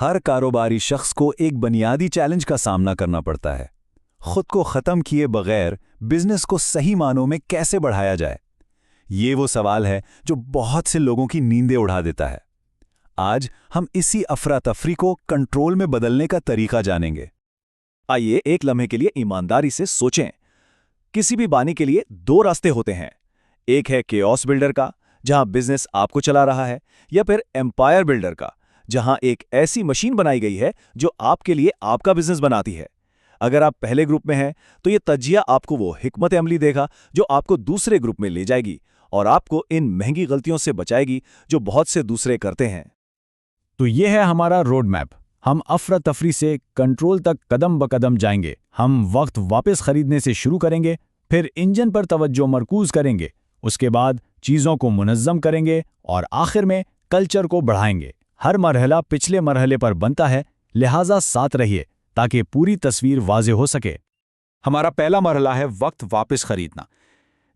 हर कारोबारी शख्स को एक बुनियादी चैलेंज का सामना करना पड़ता है। खुद को ख़त्म किए बगैर बिजनेस को सही मानों में कैसे बढ़ाया जाए, ये वो सवाल है जो बहुत से लोगों की नींदें उड़ा देता है। आज हम इसी अफरा तफरी को कंट्रोल में बदलने का तरीका जानेंगे। आइए एक लम्हे के लिए ईमानदारी से सोचें। किसी भी बानी के लिए दो रास्ते होते हैं। एक है केओस बिल्डर का, जहां बिजनेस आपको चला रहा है, या फिर एम्पायर बिल्डर का, जहां एक ऐसी मशीन बनाई गई है जो आपके लिए आपका बिजनेस बनाती है। अगर आप पहले ग्रुप में हैं तो ये तज्जिया आपको वो हिकमत अमली देगा जो आपको दूसरे ग्रुप में ले जाएगी और आपको इन महंगी गलतियों से बचाएगी जो बहुत से दूसरे करते हैं। तो ये है हमारा रोड मैप। हम अफरा तफरी से कंट्रोल तक कदम ब कदम जाएंगे। हम वक्त वापस खरीदने से शुरू करेंगे, फिर इंजन पर तवज्जो मरकूज करेंगे, उसके बाद चीज़ों को मुनज़्ज़म करेंगे और आखिर में कल्चर को बढ़ाएंगे। हर मरहला पिछले मरहले पर बनता है, लिहाजा साथ रहिए ताकि पूरी तस्वीर वाज़े हो सके। हमारा पहला मरहला है वक्त वापस खरीदना।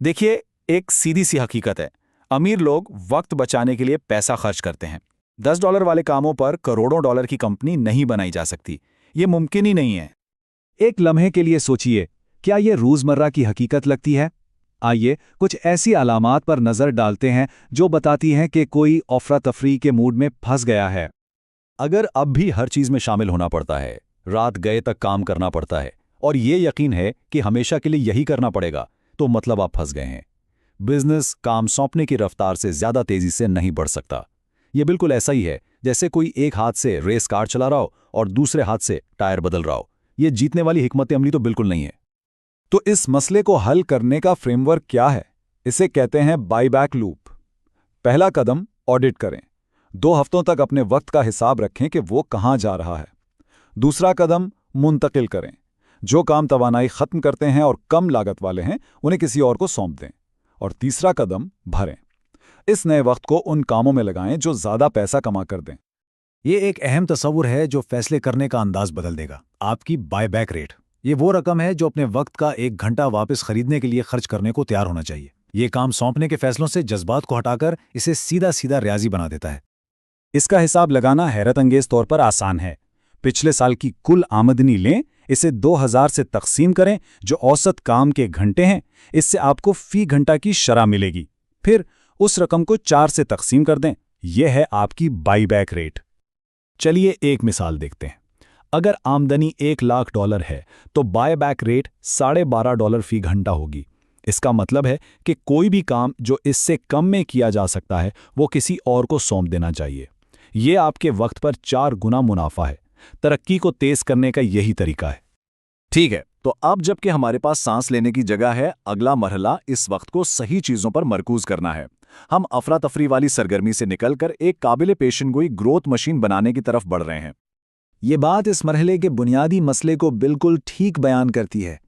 देखिए, एक सीधी सी हकीकत है, अमीर लोग वक्त बचाने के लिए पैसा खर्च करते हैं। $10 वाले कामों पर करोड़ों डॉलर की कंपनी नहीं बनाई जा सकती। ये मुमकिन ही नहीं है। एक लम्हे के लिए सोचिए, क्या ये रोज़मर्रा की हकीकत लगती है? आइए कुछ ऐसी अलामात पर नज़र डालते हैं जो बताती हैं कि कोई अफरा तफरी के मूड में फंस गया है। अगर अब भी हर चीज़ में शामिल होना पड़ता है, रात गए तक काम करना पड़ता है और ये यकीन है कि हमेशा के लिए यही करना पड़ेगा, तो मतलब आप फंस गए हैं। बिजनेस काम सौंपने की रफ्तार से ज़्यादा तेज़ी से नहीं बढ़ सकता। ये बिल्कुल ऐसा ही है जैसे कोई एक हाथ से रेस कार चला रहा हो और दूसरे हाथ से टायर बदल रहा हो। ये जीतने वाली हिकमत अमली तो बिल्कुल नहीं है। तो इस मसले को हल करने का फ्रेमवर्क क्या है? इसे कहते हैं बाईबैक लूप। पहला कदम, ऑडिट करें। 2 हफ्तों तक अपने वक्त का हिसाब रखें कि वो कहाँ जा रहा है। दूसरा कदम, मुंतकिल करें। जो काम तवानाई खत्म करते हैं और कम लागत वाले हैं उन्हें किसी और को सौंप दें। और तीसरा कदम, भरें। इस नए वक्त को उन कामों में लगाएं जो ज़्यादा पैसा कमा कर दें। ये एक अहम तस्वुर है जो फैसले करने का अंदाज बदल देगा। आपकी बायबैक रेट, ये वो रकम है जो अपने वक्त का 1 घंटा वापस खरीदने के लिए खर्च करने को तैयार होना चाहिए। ये काम सौंपने के फैसलों से जज्बात को हटाकर इसे सीधा सीधा रियाजी बना देता है। इसका हिसाब लगाना हैरत अंगेज तौर पर आसान है। पिछले साल की कुल आमदनी लें, इसे 2000 से तकसीम करें जो औसत काम के घंटे हैं। इससे आपको फी घंटा की शरह मिलेगी। फिर उस रकम को 4 से तकसीम कर दें। यह है आपकी बाईबैक रेट। चलिए एक मिसाल देखते हैं। अगर आमदनी $1,00,000 है तो बायबैक रेट $12.5 फी घंटा होगी। इसका मतलब है कि कोई भी काम जो इससे कम में किया जा सकता है वो किसी और को सौंप देना चाहिए। ये आपके वक्त पर 4 गुना मुनाफा है। तरक्की को तेज करने का यही तरीका है। ठीक है, तो अब जबकि हमारे पास सांस लेने की जगह है, अगला मरहला इस वक्त को सही चीजों पर मरकूज करना है। हम अफरा तफरी वाली सरगर्मी से निकलकर एक काबिल पेशेनगोई ग्रोथ मशीन बनाने की तरफ बढ़ रहे हैं। ये बात इस मरहले के बुनियादी मसले को बिल्कुल ठीक बयान करती है।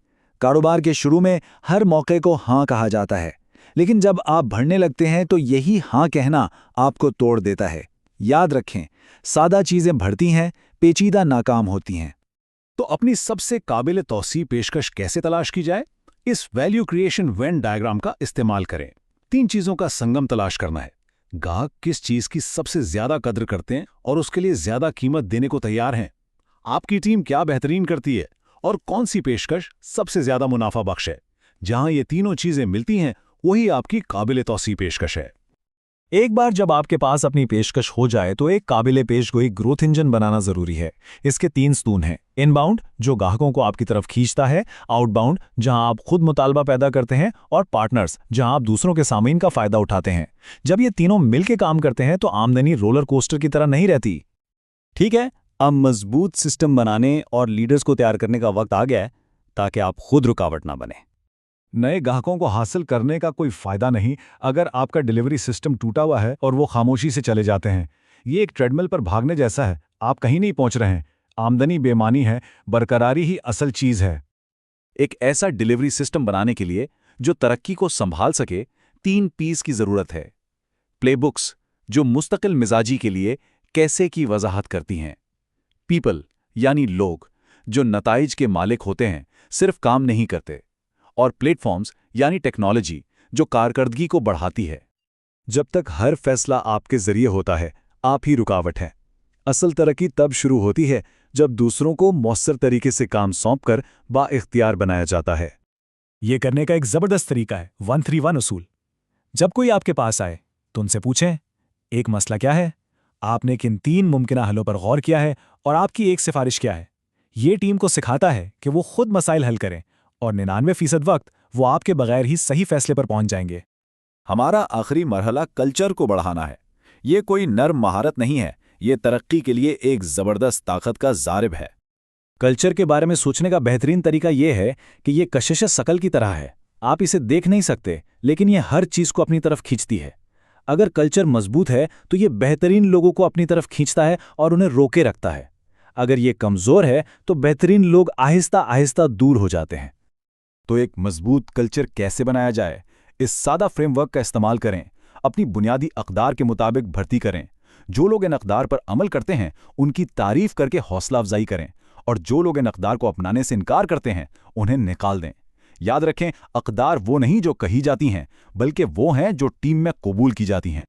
कारोबार के शुरू में हर मौके को हाँ कहा जाता है, लेकिन जब आप बढ़ने लगते हैं तो यही हाँ कहना आपको तोड़ देता है। याद रखें, सादा चीजें बढ़ती हैं, पेचीदा नाकाम होती हैं। तो अपनी सबसे काबिल तौसी पेशकश कैसे तलाश की जाए? इस वैल्यू क्रिएशन वेन डायग्राम का इस्तेमाल करें। 3 चीजों का संगम तलाश करना है। ग्राहक किस चीज की सबसे ज्यादा कद्र करते हैं और उसके लिए ज्यादा कीमत देने को तैयार हैं। आपकी टीम क्या बेहतरीन करती है और कौन सी पेशकश सबसे ज्यादा मुनाफा बख्श है। जहां ये तीनों चीजें मिलती हैं वही आपकी काबिल तौसी पेशकश है। एक बार जब आपके पास अपनी पेशकश हो जाए तो एक काबिल पेशगोई ग्रोथ इंजन बनाना जरूरी है। इसके 3 स्तून हैं। इनबाउंड, जो ग्राहकों को आपकी तरफ खींचता है, आउटबाउंड, जहां आप खुद मुतालबा पैदा करते हैं, और पार्टनर्स, जहां आप दूसरों के सामीन का फायदा उठाते हैं। जब ये तीनों मिलकर काम करते हैं तो आमदनी रोलर कोस्टर की तरह नहीं रहती। ठीक है, अब मजबूत सिस्टम बनाने और लीडर्स को तैयार करने का वक्त आ गया है ताकि आप खुद रुकावट ना बने। नए ग्राहकों को हासिल करने का कोई फायदा नहीं अगर आपका डिलीवरी सिस्टम टूटा हुआ है और वो खामोशी से चले जाते हैं। ये एक ट्रेडमिल पर भागने जैसा है, आप कहीं नहीं पहुंच रहे हैं। आमदनी बेमानी है, बरकरारी ही असल चीज है। एक ऐसा डिलीवरी सिस्टम बनाने के लिए जो तरक्की को संभाल सके, 3 पीस की जरूरत है। प्लेबुक्स, जो मुस्तकिल मिजाजी के लिए कैसे की वजाहत करती हैं। पीपल, यानी लोग, जो नताइज के मालिक होते हैं, सिर्फ काम नहीं करते। और प्लेटफॉर्म्स, यानी टेक्नोलॉजी, जो कारकर्दगी को बढ़ाती है। जब तक हर फैसला आपके जरिए होता है, आप ही रुकावट हैं। असल तरक्की तब शुरू होती है जब दूसरों को मौसर तरीके से काम सौंपकर बाइख्तियार बनाया जाता है। ये करने का एक जबरदस्त तरीका है 131 उसूल। जब कोई आपके पास आए तो उनसे पूछें, एक मसला क्या है, आपने किन 3 मुमकिन हलों पर गौर किया है और आपकी एक सिफारिश क्या है। ये टीम को सिखाता है कि वो खुद मसाइल हल करें और 99% वक्त वो आपके बगैर ही सही फैसले पर पहुंच जाएंगे। हमारा आखिरी मरहला कल्चर को बढ़ाना है। ये कोई नर्म महारत नहीं है, ये तरक्की के लिए एक जबरदस्त ताकत का जारिब है। कल्चर के बारे में सोचने का बेहतरीन तरीका यह है कि यह कशिश शकल की तरह है। आप इसे देख नहीं सकते, लेकिन यह हर चीज को अपनी तरफ खींचती है। अगर कल्चर मजबूत है तो यह बेहतरीन लोगों को अपनी तरफ खींचता है और उन्हें रोके रखता है। अगर यह कमजोर है तो बेहतरीन लोग आहिस्ता आहिस्ता दूर हो जाते हैं। तो एक मजबूत कल्चर कैसे बनाया जाए? इस सादा फ्रेमवर्क का इस्तेमाल करें। अपनी बुनियादी अक़दार के मुताबिक भर्ती करें। जो लोग इन अक़दार पर अमल करते हैं उनकी तारीफ करके हौसला अफजाई करें, और जो लोग इन अक़दार को अपनाने से इनकार करते हैं उन्हें निकाल दें। याद रखें, अक़दार वो नहीं जो कही जाती हैं, बल्कि वो हैं जो टीम में कबूल की जाती हैं।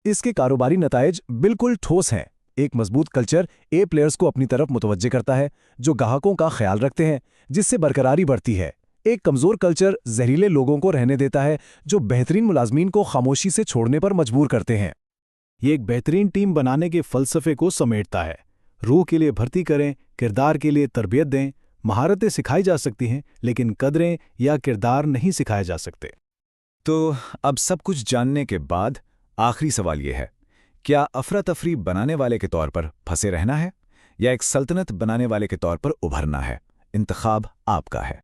इसके कारोबारी नताइज बिल्कुल ठोस हैं। एक मजबूत कल्चर ए प्लेयर्स को अपनी तरफ मुतवज्जे करता है, जो ग्राहकों का ख्याल रखते हैं, जिससे बरकरारी बढ़ती है। एक कमजोर कल्चर जहरीले लोगों को रहने देता है, जो बेहतरीन मुलाजमीन को खामोशी से छोड़ने पर मजबूर करते हैं। ये एक बेहतरीन टीम बनाने के फलसफे को समेटता है। रूह के लिए भर्ती करें, किरदार के लिए तरबियत दें। महारतें सिखाई जा सकती हैं, लेकिन कदरें या किरदार नहीं सिखाए जा सकते। तो अब सब कुछ जानने के बाद आखिरी सवाल यह है, क्या अफरा तफरी बनाने वाले के तौर पर फंसे रहना है या एक सल्तनत बनाने वाले के तौर पर उभरना है? इंतखाब आपका है।